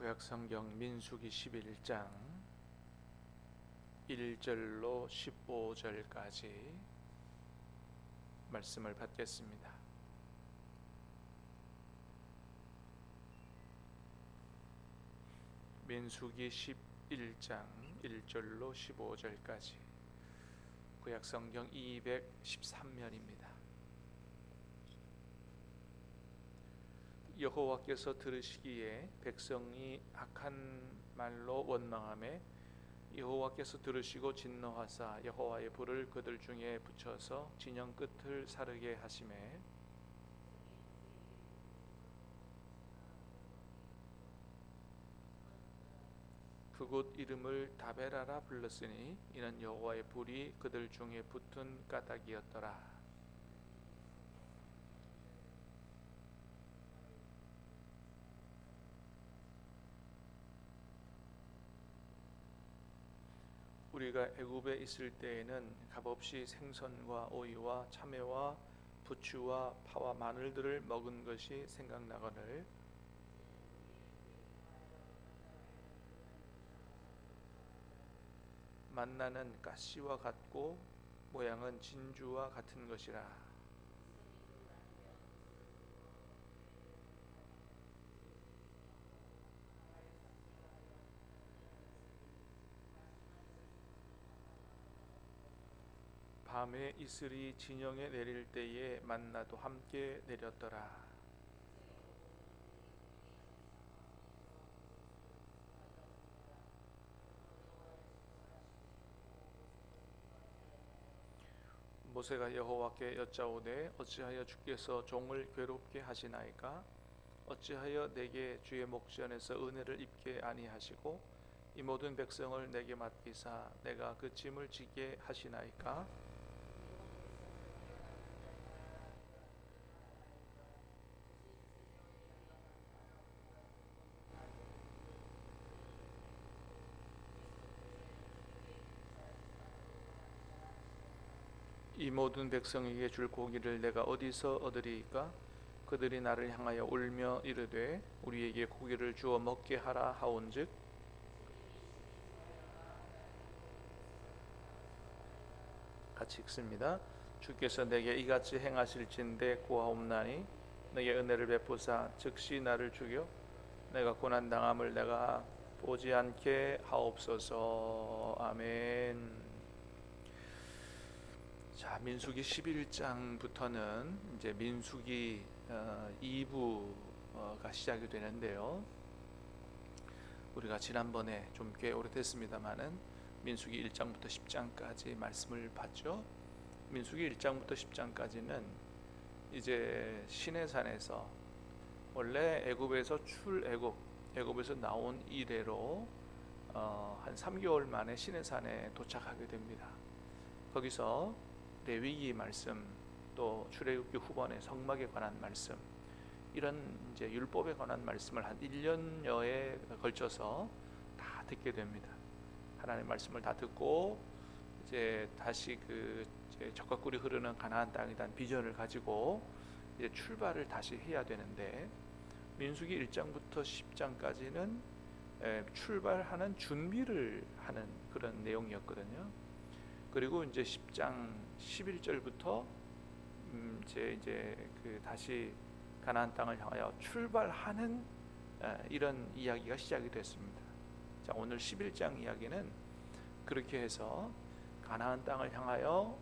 구약성경 민수기 11장 1절로 15절까지 말씀을 받겠습니다. 민수기 11장 1절로 15절까지 구약성경 213면입니다. 여호와께서 들으시기에 백성이 악한 말로 원망하매 여호와께서 들으시고 진노하사 여호와의 불을 그들 중에 붙여서 진영 끝을 사르게 하시매 그곳 이름을 다베라라 불렀으니 이는 여호와의 불이 그들 중에 붙은 까닭이었더라. 우리가 애굽에 있을 때에는 값없이 생선과 오이와 참외와 부추와 파와 마늘들을 먹은 것이 생각나거늘 만나는 가시와 같고 모양은 진주와 같은 것이라. 밤에 이슬이 진영에 내릴 때에 만나도 함께 내렸더라. 모세가 여호와께 여짜오되 어찌하여 주께서 종을 괴롭게 하시나이까? 어찌하여 내게 주의 목전에서 은혜를 입게 아니하시고 이 모든 백성을 내게 맡기사 내가 그 짐을 지게 하시나이까? 이 모든 백성에게 줄 고기를 내가 어디서 얻으리이까? 그들이 나를 향하여 울며 이르되 우리에게 고기를 주어 먹게 하라 하온즉 같이 읽습니다. 주께서 내게 이같이 행하실진대 구하옵나니 내게 은혜를 베푸사 즉시 나를 죽여 내가 고난당함을 내가 보지 않게 하옵소서. 아멘. 자, 민수기 11장부터는 이제 민수기 2부가 시작이 되는데요. 우리가 지난번에 좀 꽤 오래됐습니다만은 민수기 1장부터 10장까지 말씀을 봤죠. 민수기 1장부터 10장까지는 이제 시내산에서 원래 애굽에서 나온 이래로 한 3개월 만에 시내산에 도착하게 됩니다. 거기서 레위기 말씀, 또 출애굽기 후반의 성막에 관한 말씀, 이런 이제 율법에 관한 말씀을 한 1년여에 걸쳐서 다 듣게 됩니다. 하나님의 말씀을 다 듣고 이제 다시 이제 적과 꿀이 흐르는 가나안 땅에 대한 비전을 가지고 이제 출발을 다시 해야 되는데 민수기 1장부터 10장까지는 출발하는 준비를 하는 그런 내용이었거든요. 그리고 이제 10장 11절부터 이제 다시 가나안 땅을 향하여 출발하는 이런 이야기가 시작이 됐습니다. 자, 오늘 11장 이야기는 그렇게 해서 가나안 땅을 향하여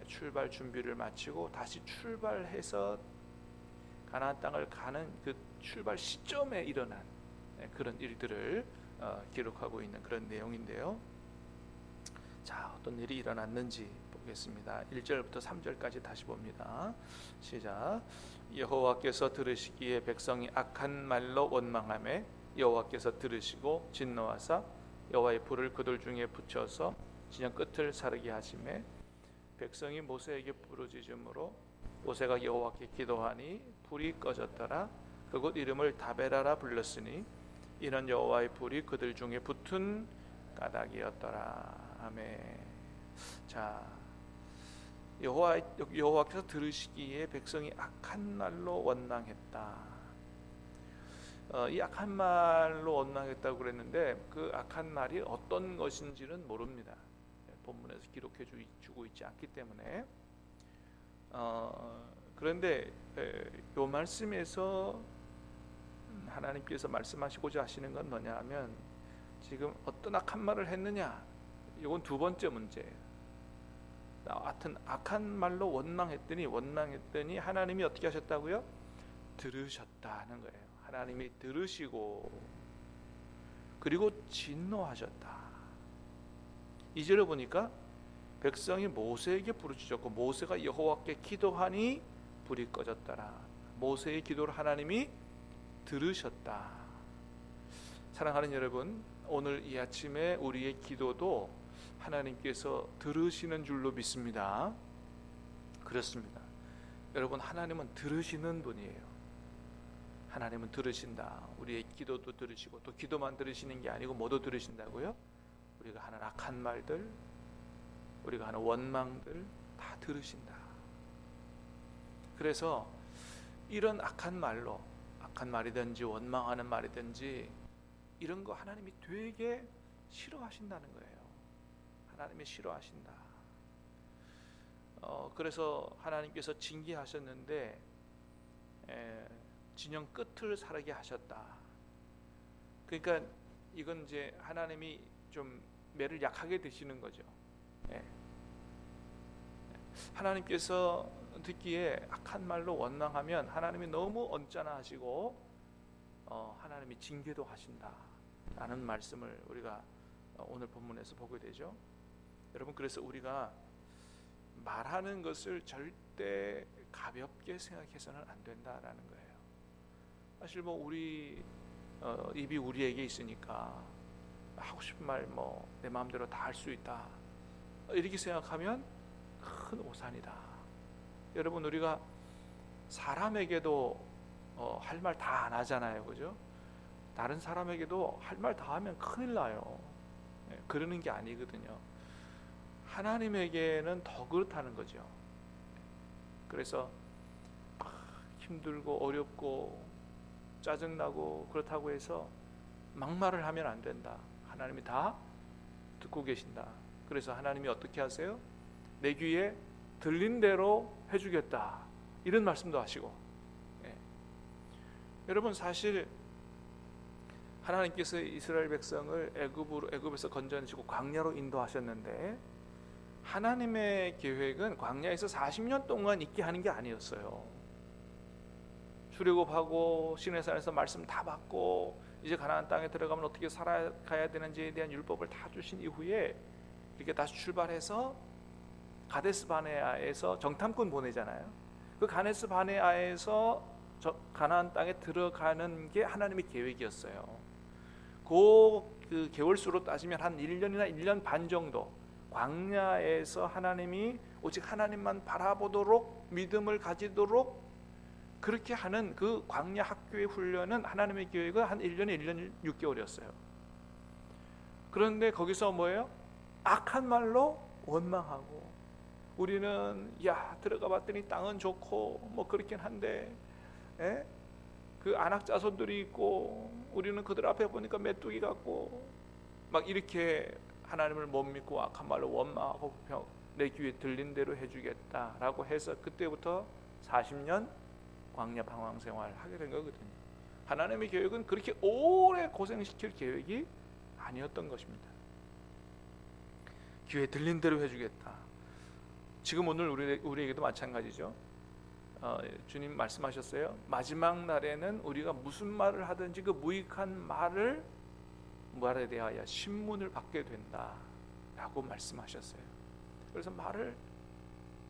출발 준비를 마치고 다시 출발해서 가나안 땅을 가는 그 출발 시점에 일어난 그런 일들을 기록하고 있는 그런 내용인데요. 자, 어떤 일이 일어났는지 보겠습니다. 1절부터 3절까지 다시 봅니다. 시작. 여호와께서 들으시기에 백성이 악한 말로 원망하매 여호와께서 들으시고 진노하사 여호와의 불을 그들 중에 붙여서 진영 끝을 사르게 하시매 백성이 모세에게 부르짖음으로 모세가 여호와께 기도하니 불이 꺼졌더라. 그곳 이름을 다베라라 불렀으니 이는 여호와의 불이 그들 중에 붙은 까닭이었더라. 아멘. 자, 여호와께서 들으시기에 백성이 악한 말로 원망했다. 이 악한 말로 원망했다고 그랬는데 그 악한 말이 어떤 것인지는 모릅니다. 본문에서 기록해 주고 있지 않기 때문에. 그런데 이 말씀에서 하나님께서 말씀하시고자 하시는 건 뭐냐 하면, 지금 어떤 악한 말을 했느냐, 이건 두 번째 문제예요. 하여튼 악한 말로 원망했더니 하나님이 어떻게 하셨다고요? 들으셨다는 거예요. 하나님이 들으시고 그리고 진노하셨다. 2절에 보니까 백성이 모세에게 부르짖었고 모세가 여호와께 기도하니 불이 꺼졌더라. 모세의 기도를 하나님이 들으셨다. 사랑하는 여러분, 오늘 이 아침에 우리의 기도도 하나님께서 들으시는 줄로 믿습니다. 그렇습니다. 여러분, 하나님은 들으시는 분이에요. 하나님은 들으신다. 우리의 기도도 들으시고, 또 기도만 들으시는 게 아니고 뭐도 들으신다고요? 우리가 하는 악한 말들, 우리가 하는 원망들 다 들으신다. 그래서 이런 악한 말로, 악한 말이든지 원망하는 말이든지 이런 거 하나님이 되게 싫어하신다는 거예요. 하나님이 싫어하신다. 그래서 하나님께서 징계하셨는데 진영 끝을 사르게 하셨다. 그러니까 이건 이제 하나님이 좀 매를 약하게 드시는 거죠. 하나님께서 듣기에 악한 말로 원망하면 하나님이 너무 언짢아하시고 하나님이 징계도 하신다라는 말씀을 우리가 오늘 본문에서 보게 되죠. 여러분, 그래서 우리가 말하는 것을 절대 가볍게 생각해서는 안 된다라는 거예요. 사실 뭐 우리 입이 우리에게 있으니까 하고 싶은 말 뭐 내 마음대로 다 할 수 있다, 이렇게 생각하면 큰 오산이다. 여러분, 우리가 사람에게도 할 말 다 안 하잖아요, 그죠? 다른 사람에게도 할 말 다 하면 큰일 나요. 그러는 게 아니거든요. 하나님에게는 더 그렇다는 거죠. 그래서 힘들고 어렵고 짜증나고 그렇다고 해서 막말을 하면 안 된다. 하나님이 다 듣고 계신다. 그래서 하나님이 어떻게 하세요? 내 귀에 들린 대로 해주겠다, 이런 말씀도 하시고. 여러분, 사실 하나님께서 이스라엘 백성을 애굽에서 건져내시고 광야로 인도하셨는데 하나님의 계획은 광야에서 40년 동안 있게 하는 게 아니었어요. 출애굽하고 시내산에서 말씀 다 받고 이제 가나안 땅에 들어가면 어떻게 살아가야 되는지에 대한 율법을 다 주신 이후에 이렇게 다시 출발해서 가데스 바네아에서 정탐꾼 보내잖아요. 그 가데스 바네아에서 가나안 땅에 들어가는 게 하나님의 계획이었어요. 그 개월수로 따지면 한 1년이나 1년 반 정도 광야에서 하나님이 오직 하나님만 바라보도록 믿음을 가지도록 그렇게 하는 그 광야 학교의 훈련은 하나님의 계획은 한 1년에 1년 6개월이었어요. 그런데 거기서 뭐예요? 악한 말로 원망하고, 우리는 들어가 봤더니 땅은 좋고 뭐 그렇긴 한데 그 안악 자손들이 있고 우리는 그들 앞에 보니까 메뚜기 같고 막 이렇게 하나님을 못 믿고 악한 말로 원망하고 내 귀에 들린 대로 해주겠다라고 해서 그때부터 40년 광야 방황 생활을 하게 된 거거든요. 하나님의 계획은 그렇게 오래 고생시킬 계획이 아니었던 것입니다. 귀에 들린 대로 해주겠다. 지금 오늘 우리에게도 마찬가지죠. 주님 말씀하셨어요. 마지막 날에는 우리가 무슨 말을 하든지 그 무익한 말에 대하여 신문을 받게 된다라고 말씀하셨어요. 그래서 말을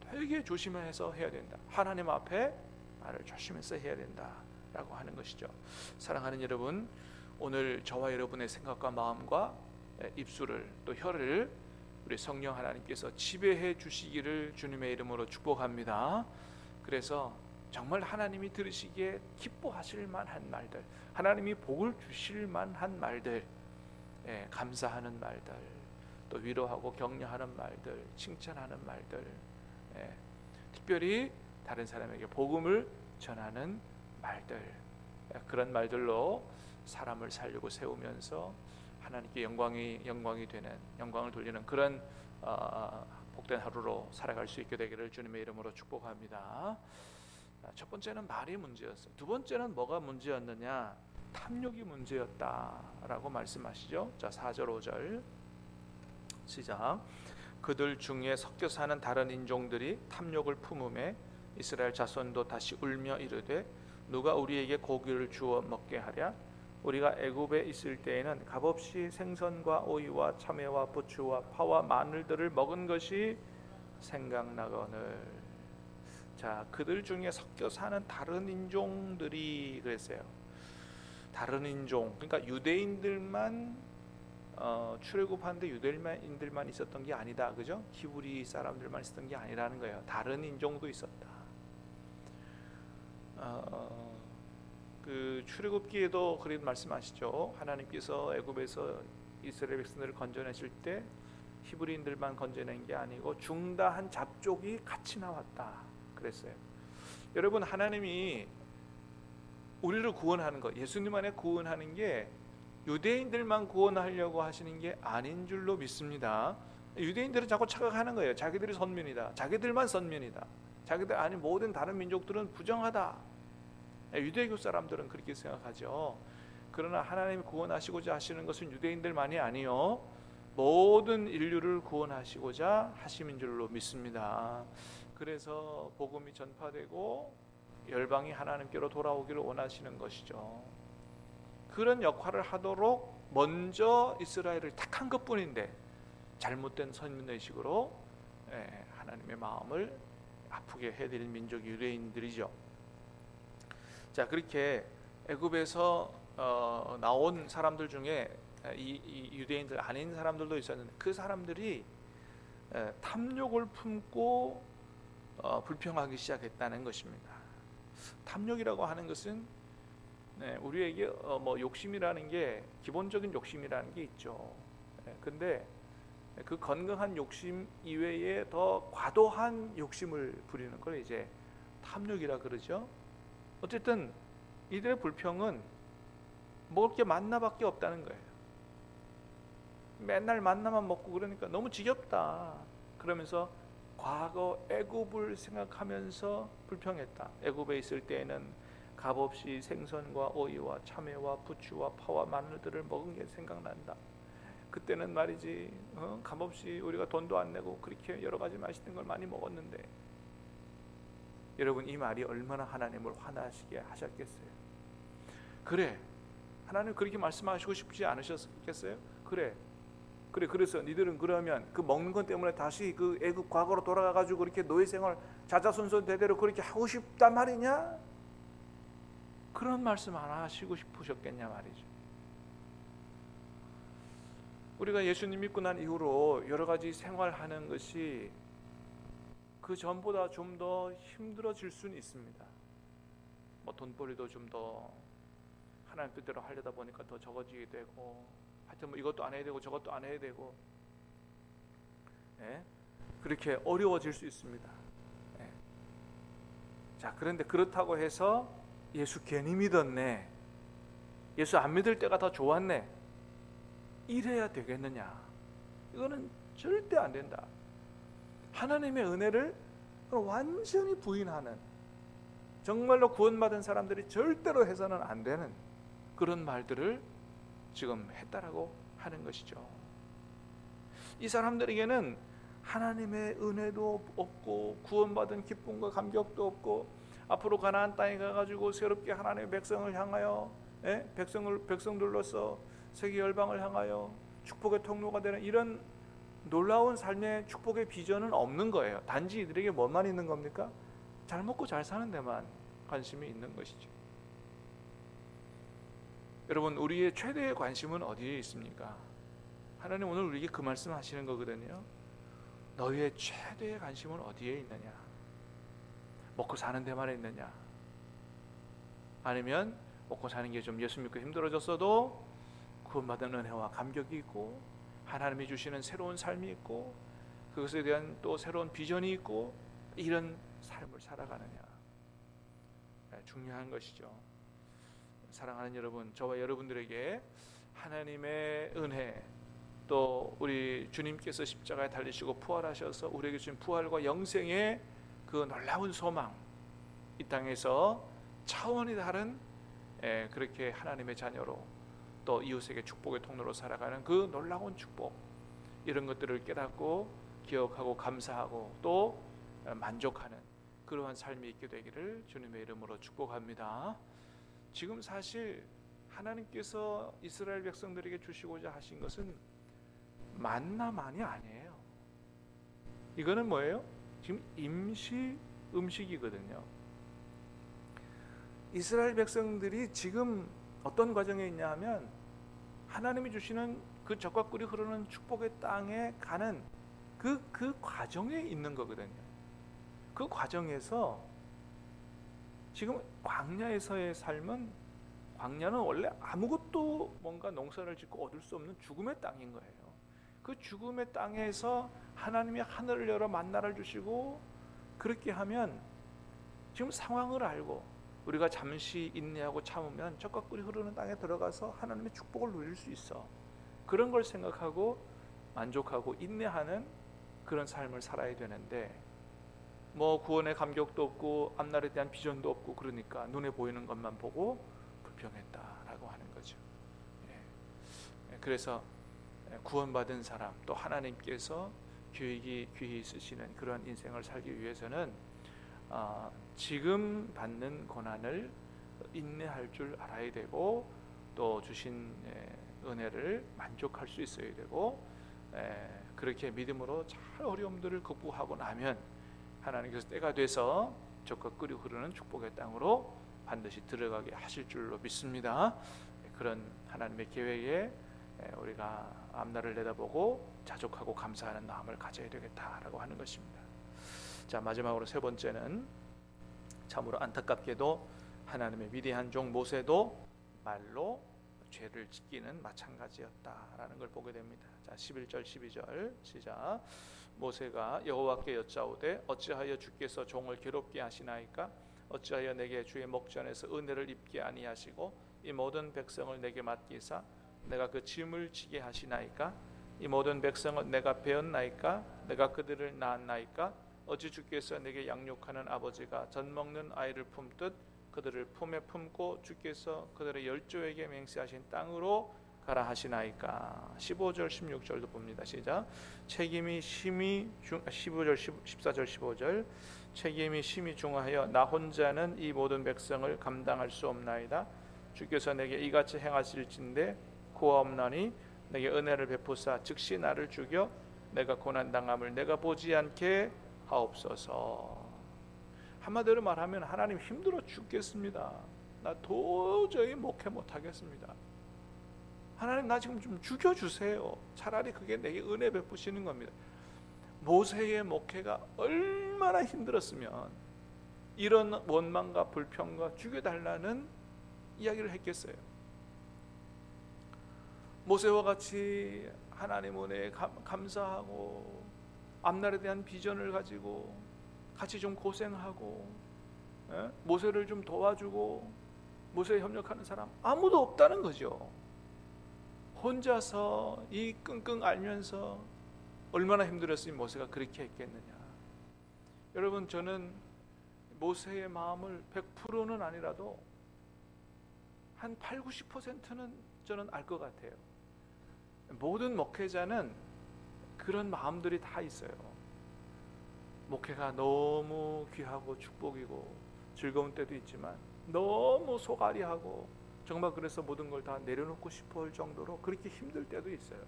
되게 조심해서 해야 된다. 하나님 앞에 말을 조심해서 해야 된다라고 하는 것이죠. 사랑하는 여러분, 오늘 저와 여러분의 생각과 마음과 입술을 또 혀를 우리 성령 하나님께서 지배해 주시기를 주님의 이름으로 축복합니다. 그래서 정말 하나님이 들으시기에 기뻐하실 만한 말들, 하나님이 복을 주실 만한 말들, 감사하는 말들, 또 위로하고 격려하는 말들, 칭찬하는 말들, 특별히 다른 사람에게 복음을 전하는 말들, 그런 말들로 사람을 살리고 세우면서 하나님께 영광이 되는, 영광을 돌리는 그런 복된 하루로 살아갈 수 있게 되기를 주님의 이름으로 축복합니다. 첫 번째는 말이 문제였어요. 두 번째는 뭐가 문제였느냐? 탐욕이 문제였다라고 말씀하시죠. 자, 4절 5절 시작. 그들 중에 섞여 사는 다른 인종들이 탐욕을 품음에 이스라엘 자손도 다시 울며 이르되 누가 우리에게 고기를 주어 먹게 하랴? 우리가 애굽에 있을 때에는 값없이 생선과 오이와 참외와 부추와 파와 마늘들을 먹은 것이 생각나거늘. 자, 그들 중에 섞여 사는 다른 인종들이 그랬어요. 다른 인종, 그러니까 유대인들만 출애굽하는데 유대인들만 있었던 게 아니다, 그죠? 히브리 사람들만 있었던 게 아니라는 거예요. 다른 인종도 있었다. 그 출애굽기에도 그런 말씀하시죠. 하나님께서 애굽에서 이스라엘 백성들을 건져내실 때 히브리인들만 건져낸 게 아니고 중다한 잡족이 같이 나왔다 그랬어요. 여러분, 하나님이 우리를 구원하는 것, 예수님 안에 구원하는 게 유대인들만 구원하려고 하시는 게 아닌 줄로 믿습니다. 유대인들은 자꾸 착각하는 거예요. 자기들이 선민이다, 자기들만 선민이다, 자기들 아니 모든 다른 민족들은 부정하다. 유대교 사람들은 그렇게 생각하죠. 그러나 하나님이 구원하시고자 하시는 것은 유대인들만이 아니요 모든 인류를 구원하시고자 하심인 줄로 믿습니다. 그래서 복음이 전파되고 열방이 하나님께로 돌아오기를 원하시는 것이죠. 그런 역할을 하도록 먼저 이스라엘을 택한 것뿐인데 잘못된 선민의식으로 하나님의 마음을 아프게 해드린 민족이 유대인들이죠. 자, 그렇게 애굽에서 나온 사람들 중에 이 유대인들 아닌 사람들도 있었는데 그 사람들이 탐욕을 품고 불평하기 시작했다는 것입니다. 탐욕이라고 하는 것은 우리에게 뭐 욕심이라는 게 기본적인 욕심이라는 게 있죠. 근데 그 건강한 욕심 이외에 더 과도한 욕심을 부리는 걸 이제 탐욕이라 그러죠. 어쨌든 이들의 불평은 먹을 게 만나밖에 없다는 거예요. 맨날 만나만 먹고 그러니까 너무 지겹다. 그러면서 과거 애굽을 생각하면서 불평했다. 애굽에 있을 때에는 값없이 생선과 오이와 참외와 부추와 파와 마늘들을 먹은 게 생각난다. 그때는 말이지 값없이 우리가 돈도 안 내고 그렇게 여러 가지 맛있는 걸 많이 먹었는데. 여러분, 이 말이 얼마나 하나님을 화나시게 하셨겠어요? 그래, 하나님 그렇게 말씀하시고 싶지 않으셨겠어요? 그래서 니들은 그러면 그 먹는 것 때문에 다시 그 애굽 과거로 돌아가가지고 그렇게 노예생활 자자손손 대대로 그렇게 하고 싶단 말이냐? 그런 말씀 안 하시고 싶으셨겠냐 말이죠. 우리가 예수님 믿고 난 이후로 여러 가지 생활하는 것이 그 전보다 좀 더 힘들어질 수는 있습니다. 뭐 돈벌이도 좀 더 하나님 뜻대로 하려다 보니까 더 적어지게 되고, 하여튼 뭐 이것도 안 해야 되고 저것도 안 해야 되고, 그렇게 어려워질 수 있습니다. 자, 그런데 그렇다고 해서 예수 괜히 믿었네, 예수 안 믿을 때가 더 좋았네, 이래야 되겠느냐? 이거는 절대 안 된다. 하나님의 은혜를 완전히 부인하는, 정말로 구원받은 사람들이 절대로 해서는 안 되는 그런 말들을 지금 했다라고 하는 것이죠. 이 사람들에게는 하나님의 은혜도 없고 구원받은 기쁨과 감격도 없고, 앞으로 가나안 땅에 가가지고 새롭게 하나님의 백성을 향하여 백성들로서 세계 열방을 향하여 축복의 통로가 되는 이런 놀라운 삶의 축복의 비전은 없는 거예요. 단지 이들에게 뭐만 있는 겁니까? 잘 먹고 잘 사는 데만 관심이 있는 것이죠. 여러분, 우리의 최대의 관심은 어디에 있습니까? 하나님 오늘 우리에게 그 말씀 하시는 거거든요. 너희의 최대의 관심은 어디에 있느냐? 먹고 사는 데만 있느냐? 아니면 먹고 사는 게 좀 예수 믿고 힘들어졌어도 구원받은 은혜와 감격이 있고 하나님이 주시는 새로운 삶이 있고 그것에 대한 또 새로운 비전이 있고 이런 삶을 살아가느냐? 중요한 것이죠. 사랑하는 여러분, 저와 여러분들에게 하나님의 은혜, 또 우리 주님께서 십자가에 달리시고 부활하셔서 우리에게 주신 부활과 영생의 그 놀라운 소망, 이 땅에서 차원이 다른 그렇게 하나님의 자녀로 또 이웃에게 축복의 통로로 살아가는 그 놀라운 축복, 이런 것들을 깨닫고 기억하고 감사하고 또 만족하는 그러한 삶이 있게 되기를 주님의 이름으로 축복합니다. 지금 사실 하나님께서 이스라엘 백성들에게 주시고자 하신 것은 만나만이 아니에요. 이거는 뭐예요? 지금 임시 음식이거든요. 이스라엘 백성들이 지금 어떤 과정에 있냐 하면 하나님이 주시는 그 젖과 꿀이 흐르는 축복의 땅에 가는 그 과정에 있는 거거든요. 그 과정에서 지금 광야에서의 삶은, 광야는 원래 아무것도 뭔가 농사를 짓고 얻을 수 없는 죽음의 땅인 거예요. 그 죽음의 땅에서 하나님이 하늘을 열어 만나를 주시고, 그렇게 하면 지금 상황을 알고 우리가 잠시 인내하고 참으면 젖과 꿀이 흐르는 땅에 들어가서 하나님의 축복을 누릴 수 있어. 그런 걸 생각하고 만족하고 인내하는 그런 삶을 살아야 되는데, 뭐 구원의 감격도 없고 앞날에 대한 비전도 없고, 그러니까 눈에 보이는 것만 보고 불평했다라고 하는 거죠. 그래서 구원받은 사람, 또 하나님께서 계획이 귀히 있으시는 그런 인생을 살기 위해서는 지금 받는 고난을 인내할 줄 알아야 되고, 또 주신 은혜를 만족할 수 있어야 되고, 그렇게 믿음으로 잘 어려움들을 극복하고 나면 하나님께서 때가 돼서 젖과 꿀이 흐르는 축복의 땅으로 반드시 들어가게 하실 줄로 믿습니다. 그런 하나님의 계획에 우리가 앞날을 내다보고 자족하고 감사하는 마음을 가져야 되겠다라고 하는 것입니다. 자, 마지막으로 세 번째는 참으로 안타깝게도 하나님의 위대한 종 모세도 말로 죄를 짓기는 마찬가지였다라는 걸 보게 됩니다. 자, 11절 12절 시작. 모세가 여호와께 여짜오되 어찌하여 주께서 종을 괴롭게 하시나이까? 어찌하여 내게 주의 목전에서 은혜를 입게 아니하시고 이 모든 백성을 내게 맡기사 내가 그 짐을 지게 하시나이까? 이 모든 백성은 내가 배었나이까? 내가 그들을 낳았나이까? 어찌 주께서 내게 양육하는 아버지가 젖 먹는 아이를 품듯 그들을 품에 품고 주께서 그들의 열조에게 맹세하신 땅으로 가라 하시나이까? 15절 16절도 봅니다. 시작. 책임이 심히 15절 14절 15절 책임이 심히 중하여 나 혼자는 이 모든 백성을 감당할 수 없나이다. 주께서 내게 이같이 행하실진대 고아없나니 내게 은혜를 베푸사 즉시 나를 죽여 내가 고난당함을 내가 보지 않게 하옵소서. 한마디로 말하면 하나님 힘들어 죽겠습니다. 나 도저히 목회 못하겠습니다. 하나님 나 지금 좀 죽여주세요. 차라리 그게 내게 은혜 베푸시는 겁니다. 모세의 목회가 얼마나 힘들었으면 이런 원망과 불평과 죽여달라는 이야기를 했겠어요. 모세와 같이 하나님 은혜에 감사하고 앞날에 대한 비전을 가지고 같이 좀 고생하고 모세를 좀 도와주고 모세에 협력하는 사람 아무도 없다는 거죠. 혼자서 이 끙끙 앓면서 얼마나 힘들었으면 모세가 그렇게 했겠느냐. 여러분, 저는 모세의 마음을 100%는 아니라도 한 8, 90%는 저는 알 것 같아요. 모든 목회자는 그런 마음들이 다 있어요. 목회가 너무 귀하고 축복이고 즐거운 때도 있지만 너무 속앓이하고 정말 그래서 모든 걸 다 내려놓고 싶어 할 정도로 그렇게 힘들 때도 있어요.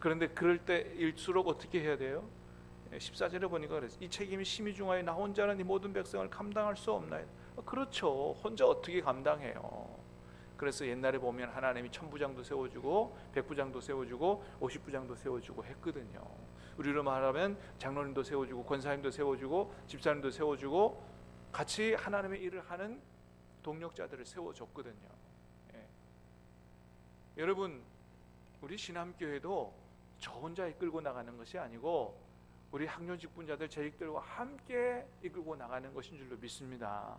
그런데 그럴 때일수록 어떻게 해야 돼요? 14절에 보니까 그래서 이 책임이 심히 중하여 나 혼자는 이 모든 백성을 감당할 수 없나이다. 그렇죠. 혼자 어떻게 감당해요? 그래서 옛날에 보면 하나님이 천부장도 세워주고 백부장도 세워주고 50부장도 세워주고 했거든요. 우리로 말하면 장로님도 세워주고 권사님도 세워주고 집사님도 세워주고 같이 하나님의 일을 하는 동력자들을 세워줬거든요. 여러분, 우리 신암교회도 저 혼자 이끌고 나가는 것이 아니고 우리 학년 직분자들 재직들과 함께 이끌고 나가는 것인 줄로 믿습니다.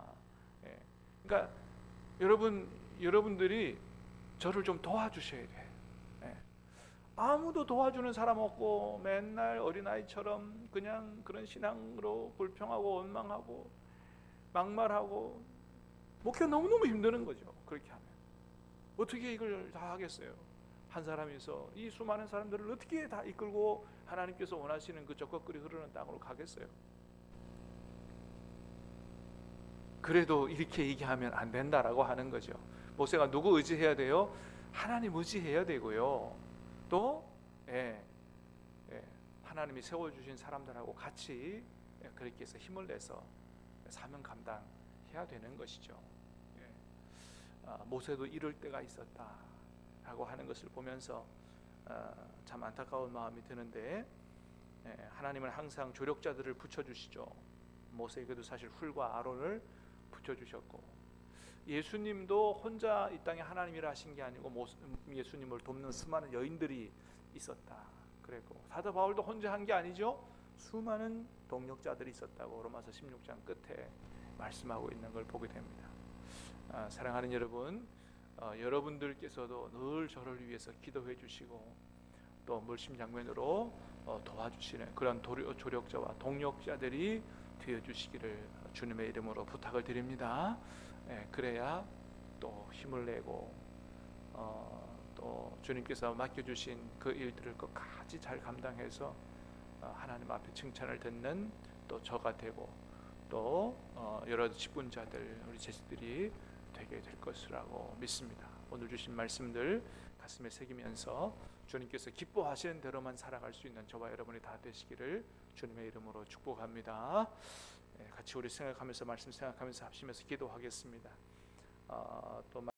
그러니까 여러분들이 저를 좀 도와주셔야 돼. 예. 아무도 도와주는 사람 없고 맨날 어린아이처럼 그냥 그런 신앙으로 불평하고 원망하고 막말하고 목회가 너무너무 힘드는 거죠. 그렇게 하면 어떻게 이걸 다 하겠어요? 한 사람이서 이 수많은 사람들을 어떻게 다 이끌고 하나님께서 원하시는 그 적극거리 흐르는 땅으로 가겠어요? 그래도 이렇게 얘기하면 안 된다라고 하는 거죠. 모세가 누구 의지해야 돼요? 하나님 의지해야 되고요. 또 하나님이 세워주신 사람들하고 같이 그렇게 해서 힘을 내서 사명 감당해야 되는 것이죠. 모세도 이럴 때가 있었다라고 하는 것을 보면서 참 안타까운 마음이 드는데, 하나님은 항상 조력자들을 붙여주시죠. 모세에게도 사실 훌과 아론을 붙여주셨고, 예수님도 혼자 이 땅에 하나님이라 하신 게 아니고 예수님을 돕는 수많은 여인들이 있었다. 그랬고 사도 바울도 혼자 한 게 아니죠. 수많은 동력자들이 있었다고 로마서 16장 끝에 말씀하고 있는 걸 보게 됩니다. 사랑하는 여러분, 여러분들께서도 늘 저를 위해서 기도해 주시고 또 물심장면으로 도와주시는 그런 조력자와 동력자들이 되어주시기를 주님의 이름으로 부탁을 드립니다. 그래야 또 힘을 내고 또 주님께서 맡겨주신 그 일들을 끝까지 잘 감당해서 하나님 앞에 칭찬을 듣는 또 저가 되고 또 여러 직분자들 우리 제자들이 되게 될 것이라고 믿습니다. 오늘 주신 말씀들 가슴에 새기면서 주님께서 기뻐하시는 대로만 살아갈 수 있는 저와 여러분이 다 되시기를 주님의 이름으로 축복합니다. 같이 우리 생각하면서 말씀 생각하면서 합심해서 기도하겠습니다. 또